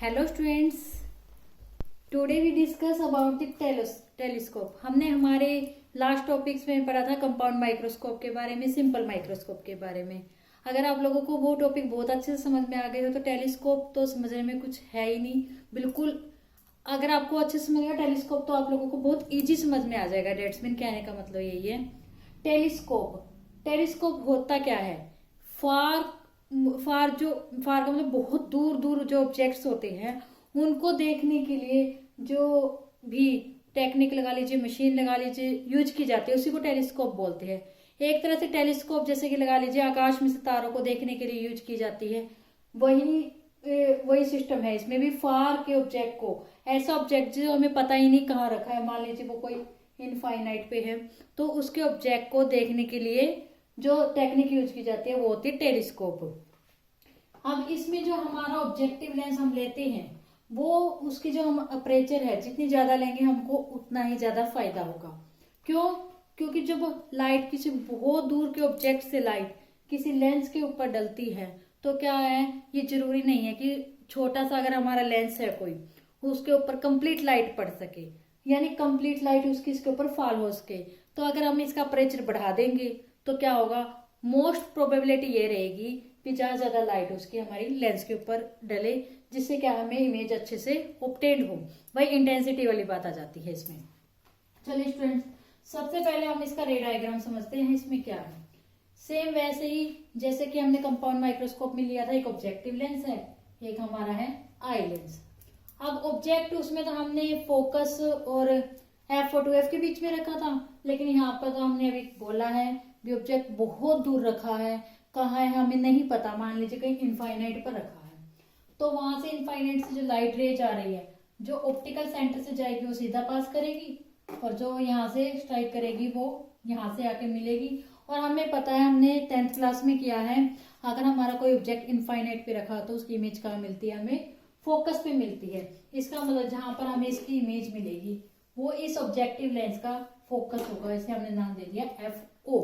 Hello students, today we discuss about the telescope. हमने हमारे last topics में पढ़ा था कंपाउंड माइक्रोस्कोप के बारे में, सिंपल माइक्रोस्कोप के बारे में। अगर आप लोगों को वो टॉपिक बहुत अच्छे से समझ में आ गए हो तो टेलीस्कोप तो समझने में कुछ है ही नहीं, बिल्कुल। अगर आपको अच्छे से समझ में टेलीस्कोप तो आप लोगों को बहुत इजी समझ में आ जाएगा। डेट्स मीन कहने का मतलब यही है। टेलीस्कोप टेलीस्कोप होता क्या है? फार फार का मतलब बहुत दूर दूर जो ऑब्जेक्ट्स होते हैं उनको देखने के लिए जो भी टेक्निक लगा लीजिए, मशीन लगा लीजिए, यूज की जाती है, उसी को टेलीस्कोप बोलते हैं। एक तरह से टेलीस्कोप जैसे कि लगा लीजिए आकाश में सितारों को देखने के लिए यूज की जाती है, वही सिस्टम है। इसमें भी फार के ऑब्जेक्ट को, ऐसा ऑब्जेक्ट जो हमें पता ही नहीं कहाँ रखा है, मान लीजिए वो कोई इनफाइनाइट पे है, तो उसके ऑब्जेक्ट को देखने के लिए जो टेक्निक यूज की जाती है वो होती है टेलीस्कोप। अब इसमें जो हमारा ऑब्जेक्टिव लेंस हम लेते हैं वो उसकी जो हम अपर्चर है जितनी ज्यादा लेंगे हमको उतना ही ज्यादा फायदा होगा। क्यों? क्योंकि जब लाइट किसी बहुत दूर के ऑब्जेक्ट से लाइट किसी लेंस के ऊपर डलती है तो क्या है, ये जरूरी नहीं है कि छोटा सा अगर हमारा लेंस है कोई, उसके ऊपर कंप्लीट लाइट पड़ सके, यानी कंप्लीट लाइट उसकी इसके ऊपर फॉल हो सके। तो अगर हम इसका अपर्चर बढ़ा देंगे तो क्या होगा, मोस्ट प्रोबेबिलिटी ये रहेगी कि जहाँ ज्यादा लाइट उसकी हमारी लेंस के ऊपर डले, जिससे क्या हमें इमेज अच्छे से ऑब्टेन्ड हो। भाई इंटेंसिटी वाली बात आ जाती है इसमें। चलिए स्टूडेंट्स, सबसे पहले हम इसका रे डायग्राम समझते हैं। इसमें क्या है, सेम वैसे ही जैसे कि हमने कंपाउंड माइक्रोस्कोप में लिया था, एक ऑब्जेक्टिव लेंस है, एक हमारा है आई लेंस। अब ऑब्जेक्ट उसमें तो हमने फोकस और एफ और 2F के बीच में रखा था, लेकिन यहाँ पर तो हमने अभी बोला है भी ऑब्जेक्ट बहुत दूर रखा है, कहाँ है हमें नहीं पता, मान लीजिए कहीं इनफाइनाइट पर रखा है, तो वहां से इनफाइनाइट से जो लाइट रे जा रही है जो ऑप्टिकल सेंटर से जाएगी वो सीधा पास करेगी, और जो यहाँ से स्ट्राइक करेगी वो यहाँ से आके मिलेगी। और हमें पता है, हमने 10th क्लास में किया है, अगर हमारा कोई ऑब्जेक्ट इनफाइनाइट पे रखा तो उसकी इमेज कहाँ मिलती है, हमें फोकस पे मिलती है। इसका मतलब जहां पर हमें इसकी इमेज मिलेगी वो इस ऑब्जेक्टिव लेंस का फोकस होगा, इसे हमने नाम दे दिया FO।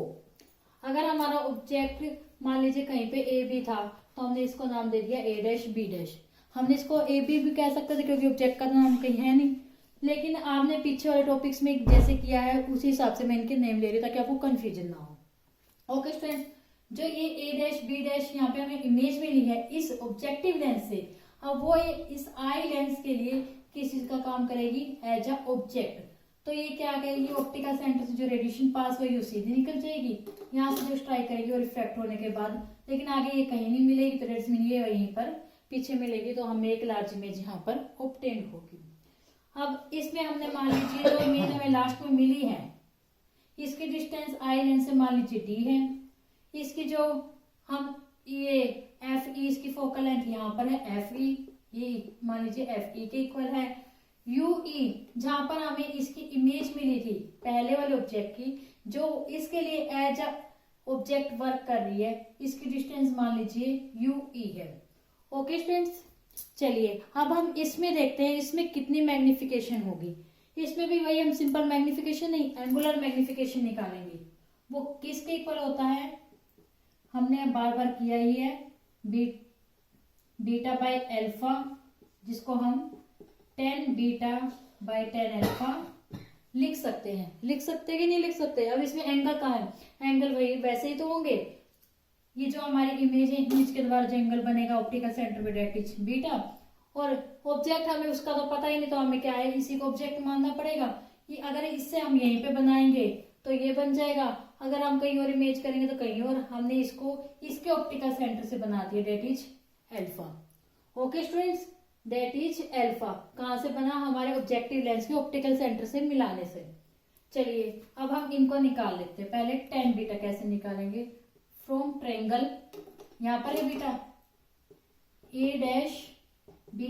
अगर हमारा ऑब्जेक्ट मान लीजिए कहीं पे ए बी था तो हमने इसको नाम दे दिया A', B'। हमने इसको AB भी कह सकते थे क्योंकि ऑब्जेक्ट का नाम कहीं है नहीं, लेकिन आपने पीछे वाले टॉपिक्स में जैसे किया है उसी हिसाब से मैं इनके नेम ले रही ताकि आपको कंफ्यूजन ना हो। ओके स्टूडेंट्स, जो ये A', B' यहाँ पे हमें इमेज मिली है इस ऑब्जेक्टिव लेंस से, अब वो इस आई लेंस के लिए किस चीज का काम करेगी, एज अ ऑब्जेक्ट। तो ये क्या करेगी, ऑप्टिकल सेंटर से जो रेडिएशन पास हुई वो सीधी निकल जाएगी, यहाँ से जो स्ट्राइक करेगी और रिफ्लेक्ट होने के बाद, लेकिन आगे ये कहीं नहीं मिलेगी, तो डेट्स मीन ये वहीं पर पीछे मिलेगी, तो हमें एक लार्ज इमेज यहाँ पर ऑब्टेन होगी। अब इसमें हमने मान लीजिए जो इमेज हमें लास्ट में मिली है इसकी डिस्टेंस आई लेंस से मान लीजिए D है, इसकी जो हम ये FE इसकी फोकल लेंथ यहाँ पर है FE, ये मान लीजिए FE के इक्वल है। UE जहां पर हमें इसकी इमेज मिली थी पहले वाले ऑब्जेक्ट की, जो इसके लिए एज अ ऑब्जेक्ट वर्क कर रही है, इसकी डिस्टेंस मान लीजिए UE है। ओके स्टूडेंट्स, चलिए अब हम इसमें देखते हैं इसमें कितनी मैग्निफिकेशन होगी। इसमें भी वही हम सिंपल मैग्निफिकेशन नहीं, एंगुलर मैग्निफिकेशन निकालेंगे। वो किसके इक्वल होता है, हमने बार बार किया ही है, बीटा बाय अल्फा, जिसको हम 10 बीटा बाय 10 अल्फा लिख सकते हैं। लिख सकते हैं कि नहीं लिख सकते? अब इसमें एंगल कहाँ है, एंगल वही वैसे ही तो होंगे, ये जो हमारी इमेज है इमेज के द्वारा जो एंगल बनेगा ऑप्टिकल सेंटर पे डेट इज बीटा, और ऑब्जेक्ट हमें उसका तो पता ही नहीं, तो हमें क्या है इसी को ऑब्जेक्ट मानना पड़ेगा। कि अगर इससे हम यहीं पे बनाएंगे तो ये बन जाएगा, अगर हम कहीं और इमेज करेंगे तो कहीं और, हमने इसको इसके ऑप्टिकल सेंटर से बना दिया, that is alpha. Okay students, that is alpha कहाँ से बना, हमारे ऑब्जेक्टिव लेंस के ऑप्टिकल सेंटर से मिलाने से। चलिए अब हम इनको निकाल लेते हैं। पहले 10 बीटा कैसे निकालेंगे, फ्रॉम ट्रायंगल, यहाँ पर है बीटा A', B',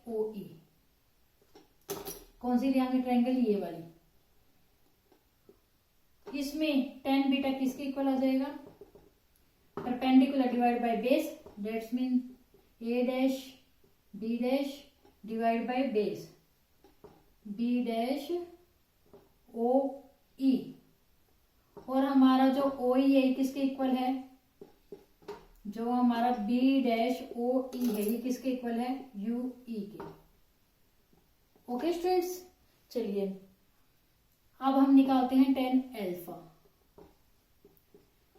OE, कौन सी लिया हमने ट्रायंगल, ये वाली। इसमें 10 बीटा किसके इक्वल आ जाएगा, perpendicular divide by base, that's mean A', B' divide by base B' OE, और हमारा जो OE है किसके इक्वल है, जो हमारा बी डैश ओ ई है ये किसके इक्वल है, यू ई के। ओके स्टूडेंट्स, चलिए अब हम निकालते हैं टेन एल्फा।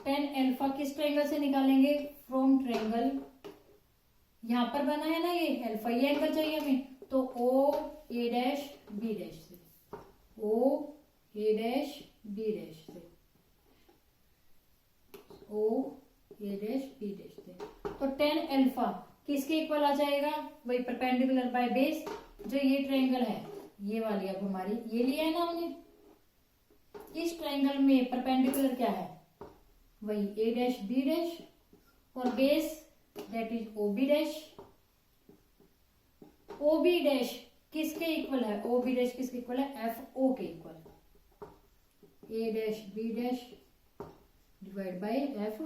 टेन एल्फा किस ट्रायंगल से निकालेंगे, फ्रॉम ट्रायंगल, यहां पर बना है ना ये एल्फा, ये एंगल चाहिए हमें, तो ओ ए डैश बी डैश से, ओ ए डैश बी डैश से, ओ ए डैश बी डैश से। तो टेन एल्फा किसके इक्वल आ जाएगा, वही परपेंडिकुलर बाय बेस, जो ये ट्रायंगल है ये वाली, अब हमारी ये लिया है ना हमने, इस ट्रायंगल में परपेंडिकुलर क्या है, वही ए डैश बी डैश, और base that is O B dash. O B dash किसके इक्वल है, ओ बी डैश किसके इक्वल है, एफ ओ के equal, A dash B dash divide by F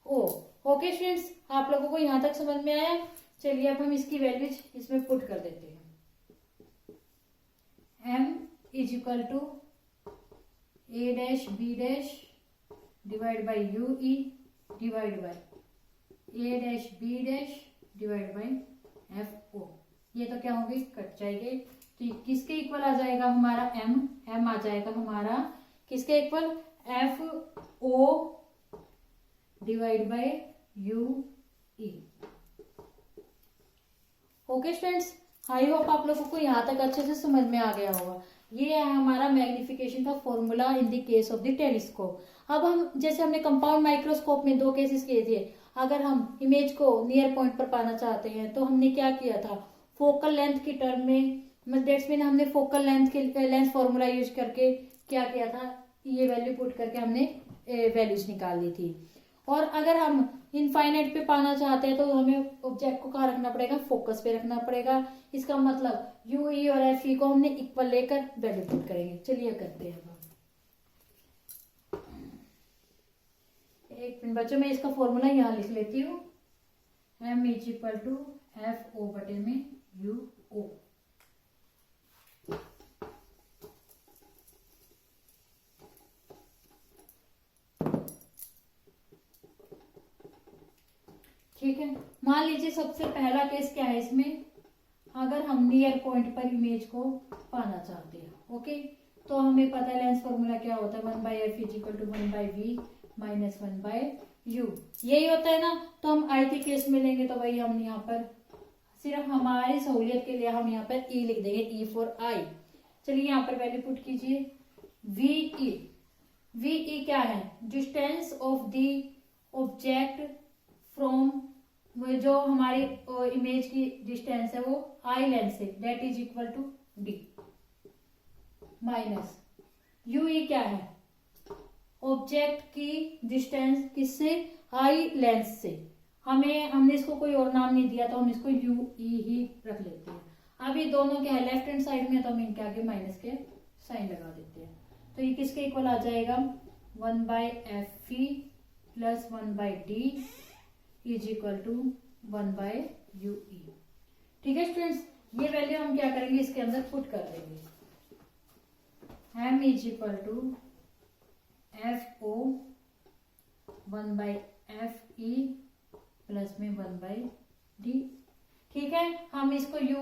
O. Okay students, आप लोगों को यहां तक समझ में आया। चलिए अब हम इसकी वैल्यूज इसमें पुट कर देते हैं। m is equal to A dash B dash divide by U E divide by A dash B dash divide by F O. ये तो क्या होगी, कट जाएंगे, तो ये किसके इक्वल आ जाएगा हमारा, m आ जाएगा हमारा किसके equal, F O divide by U E. Okay students, I hope आप लोगों को यहाँ तक अच्छे से समझ में आ गया होगा। ये है हमारा मैग्निफिकेशन का formula in the case of the telescope. अब हम जैसे हमने कंपाउंड माइक्रोस्कोप में दो केसेस किए थे, अगर हम इमेज को नियर पॉइंट पर पाना चाहते हैं तो हमने क्या किया था, फोकल लेंथ की टर्म में दैट्स मीन हमने फोकल लेंथ के लेंथ फॉर्मूला यूज करके क्या किया था, ये वैल्यू पुट करके हमने वैल्यूज निकाल ली थी। और अगर हम इनफाइनाइट पे पाना चाहते हैं तो हमें ऑब्जेक्ट को कहाँ रखना पड़ेगा, फोकस पे रखना पड़ेगा। इसका मतलब यू ई और एफ ई को हमने इक्वल लेकर वैल्यू पुट करेंगे। चलिए करते हैं अब। एक मिनट बच्चों, मैं इसका फॉर्मूला यहाँ लिख लेती हूँ, M is equal to F O बटे में यू ओ। ठीक है, मान लीजिए सबसे पहला केस क्या है इसमें, अगर हम नियर पॉइंट पर इमेज को पाना चाहते हैं। ओके, तो हमें पता है लेंस फॉर्मूला क्या होता है, 1/f is equal to 1/v minus 1/u, यही होता है ना। तो हम आई के केस में लेंगे तो वही हम यहाँ पर सिर्फ हमारी सहूलियत के लिए हम यहाँ पर ई लिख देंगे, ई फॉर आई। चलिए यहाँ पर वैल्यू पुट कीजिए, वी क्या है, distance of the object from, जो हमारी इमेज की डिस्टेंस है वो आई लेंथ से, that is equal to D, minus U E क्या है, ऑब्जेक्ट की डिस्टेंस किससे, आई लेंथ से। हमने इसको कोई और नाम नहीं दिया तो हम इसको यू ई ही रख लेते हैं। अब ये दोनों क्या है, लेफ्ट हैंड साइड में, तो हम इनके आगे माइनस के साइन लगा देते हैं। तो ये किसके इक्वल आ जाएगा, 1/f plus 1/d is equal to 1/ue। ठीक है स्टूडेंट्स, ये वैल्यू हम क्या करेंगे, इसके अंदर पुट कर देंगे। m is equal to F O 1/fe plus में 1/d। ठीक है, हम इसको यू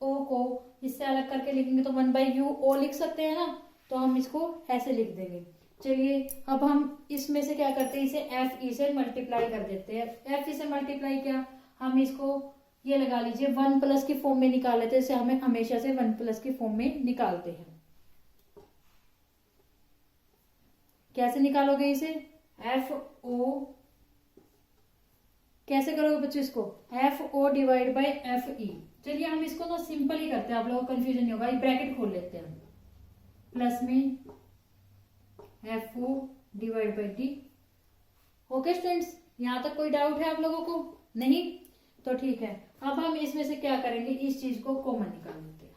ओ को इससे अलग करके लिखेंगे तो 1/uu लिख सकते हैं ना, तो हम इसको ऐसे लिख देंगे। चलिए अब हम इसमें से क्या करते हैं, इसे एफ ई से मल्टीप्लाई कर देते हैं। एफ ई से मल्टीप्लाई क्या, हम इसको ये लगा लीजिए 1+ की फॉर्म में निकाल लेते हैं, इसे हमें हमेशा से 1+ की फॉर्म में निकालते हैं। कैसे निकालोगे इसे, एफ ओ कैसे करोगे बच्चों इसको, F O divide by F E. चलिए हम इसको ना सिंपल ही करते हैं, आप लोगों को कंफ्यूजन नहीं होगा। ब्रैकेट खोल लेते हैं, प्लस में F O divide by D. Okay students, यहां तक कोई डाउट है आप लोगों को, नहीं तो ठीक है। अब हम इसमें से क्या करेंगे, इस चीज को कॉमन निकाल लेते हैं।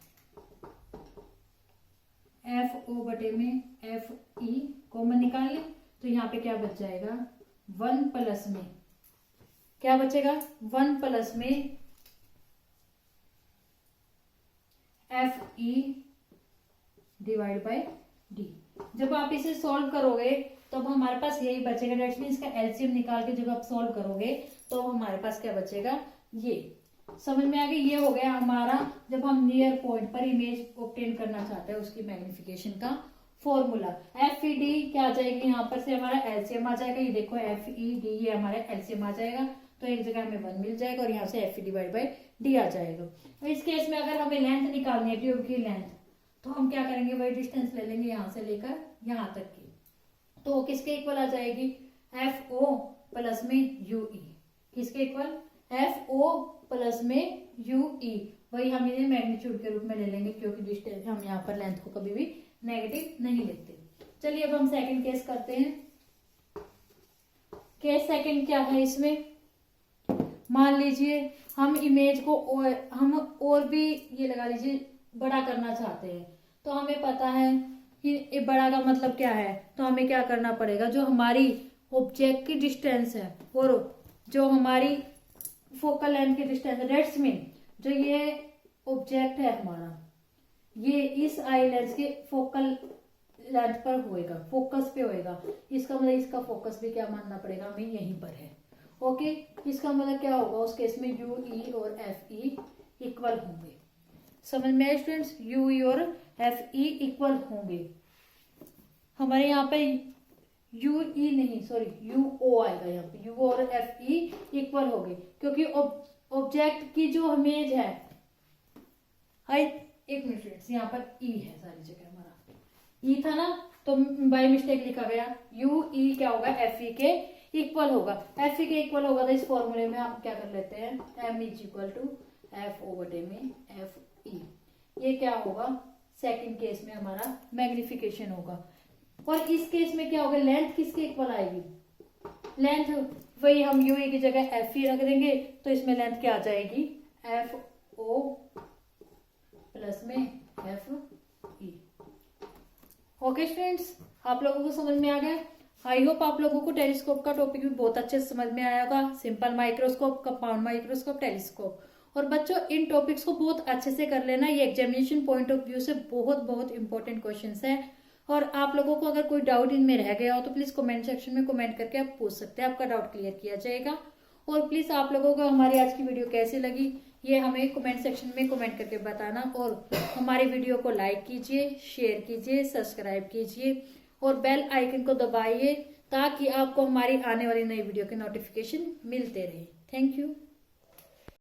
एफ ओ बटे में एफ ई कॉमन निकाल लें तो यहाँ पे क्या बच जाएगा, 1+ में क्या बचेगा, 1+ में F E divide bye D. जब आप इसे सॉल्व करोगे तब हमारे पास यही बचेगा, दैट मीन्स का एलसीएम निकाल के जब आप सॉल्व करोगे तो हमारे पास क्या बचेगा, ये समझ में आ गया। ये हो गया हमारा जब हम नियर पॉइंट पर इमेज ऑब्टेन करना चाहते हैं उसकी मैग्निफिकेशन का फॉर्मूला। एफ ई डी क्या आ जाएगी, यहाँ पर से हमारा एलसीएम आ जाएगा, ये देखो एफ ई डी ये हमारा एलसीएम आ जाएगा, तो एक जगह हमें 1 मिल जाएगा और यहाँ से F E divide by D आ जाएगा। तो इस केस में अगर हमें लेंथ निकालनी है ट्यूब की लेंथ, तो हम क्या करेंगे, वही डिस्टेंस ले लेंगे यहाँ से लेकर यहाँ तक की, तो किसके इक्वल आ जाएगी, एफ ओ प्लस में यू ई। किसके इक्वल, एफ ओ प्लस में यू ई। वही हम इन्हें मैग्नीट्यूड के रूप में ले लेंगे क्योंकि डिस्टेंस हम यहाँ पर लेंथ को कभी भी नेगेटिव नहीं लेते। चलिए अब हम सेकंड केस करते हैं। केस सेकंड क्या है, इसमें मान लीजिए हम इमेज को हम और भी ये लगा लीजिए बड़ा करना चाहते हैं, तो हमें पता है कि बड़ा का मतलब क्या है, तो हमें क्या करना पड़ेगा, जो हमारी ऑब्जेक्ट की डिस्टेंस है और जो हमारी फोकल लेंथ की डिस्टेंस है, दैट्स मीन जो ये ऑब्जेक्ट है हमारा, ये इस आई लेंस के फोकल लेंथ पर होएगा, फोकस पे होएगा। इसका मतलब इसका फोकस भी क्या मानना पड़ेगा हमें, यहीं पर है। ओके, इसका मतलब क्या होगा उस केस में, यू ई और एफ ई इक्वल होंगे। समझ में आए स्टूडेंट्स, यू ई और एफ ई इक्वल होंगे। हमारे यहाँ पे यू ई नहीं, सॉरी यू ओ आएगा, यहाँ पे यू और एफ ई इक्वल हो गए क्योंकि ऑब्जेक्ट की जो इमेज है, हाई एक मिनट स्टूडेंट्स, यहाँ पर ई है सारी जगह, हमारा ई था ना, तो बाय मिस्टेक लिखा गया, यू ई क्या होगा, एफ ई के इक्वल होगा। एफ ई के इक्वल होगा तो इस फॉर्मूले में आप क्या कर लेते हैं, M is equal to F over D में एफ ई। ये क्या होगा, सेकंड केस में हमारा मैग्निफिकेशन होगा। और इस केस में क्या होगा, लेंथ किसके इक्वल आएगी, लेंथ वही हम यू ई की जगह एफ ई रख देंगे, तो इसमें लेंथ क्या आ जाएगी, एफ ओ प्लस में एफ ई। ओके स्टूडेंट्स, आप लोगों को समझ में आ गया। आई होप आप लोगों को टेलीस्कोप का टॉपिक भी बहुत अच्छे से समझ में आया होगा, simple microscope, compound microscope, telescope. और बच्चों इन टॉपिक्स को बहुत अच्छे से कर लेना, ये एग्जामिनेशन पॉइंट ऑफ व्यू से बहुत बहुत इंपॉर्टेंट क्वेश्चंस है। और आप लोगों को अगर कोई डाउट इनमें रह गया हो तो प्लीज कमेंट सेक्शन में कमेंट करके आप पूछ सकते हैं, आपका डाउट क्लियर किया जाएगा। और प्लीज आप लोगों को हमारी आज की वीडियो कैसी लगी ये हमें कमेंट सेक्शन में कमेंट करके बताना। और हमारी वीडियो को लाइक कीजिए, शेयर कीजिए, सब्सक्राइब कीजिए और बेल आइकन को दबाइए ताकि आपको हमारी आने वाली नई वीडियो के नोटिफिकेशन मिलते रहे। Thank you.